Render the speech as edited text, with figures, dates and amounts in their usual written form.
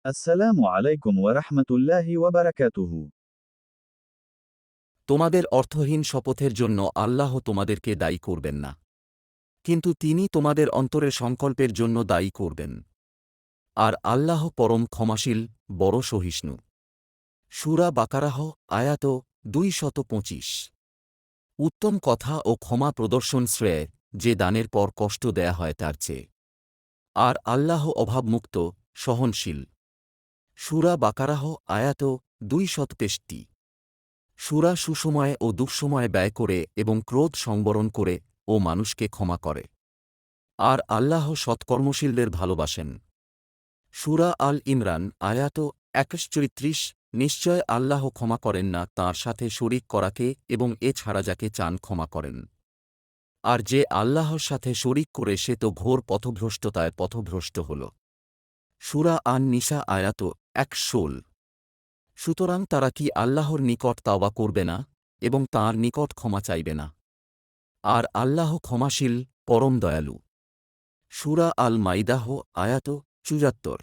السلام عليكم ورحمة الله وبركاته. তোমাদের অর্থহীন শপথের জন্য আল্লাহ তোমাদেরকে দায়ী করবেন না, কিন্তু তিনি তোমাদের অন্তরের সংকল্পের জন্য দায়ী করবেন। আর আল্লাহ পরম ক্ষমাশীল, বড় সহিষ্ণু। সূরা বাকারাহ আয়াত 225। উত্তম কথা ও ক্ষমা প্রদর্শন শ্রেয়, যে দানের পর কষ্ট দেয়া হয় তার চেয়ে। আর আল্লাহ অভাবমুক্ত, সহনশীল। সূরা বাকারাহ আয়াত 263। সূরা সুসময়ে ও দুঃসময়ে ব্যয় করে এবং ক্রোধ সংবরণ করে ও মানুষকে ক্ষমা করে। আর আল্লাহ সৎকর্মশীলদের ভালোবাসেন। সূরা আল ইমরান আয়াত 31। নিশ্চয় আল্লাহ ক্ষমা করেন না তাঁর সাথে শরিক করাকে এবং এ ছাড়া যাকে চান ক্ষমা করেন। আর যে আল্লাহর সাথে শরিক করে সে তো ঘোর পথভ্রষ্টতায় পথভ্রষ্ট হল। সূরা আন নিসা আয়াত 116। সুতরাং তারা কি আল্লাহর নিকট তাওবা করবে না এবং তাঁর নিকট ক্ষমা চাইবে না? আর আল্লাহ ক্ষমাশীল, পরম দয়ালু। সূরা আল মাইদাহ আয়াত 74।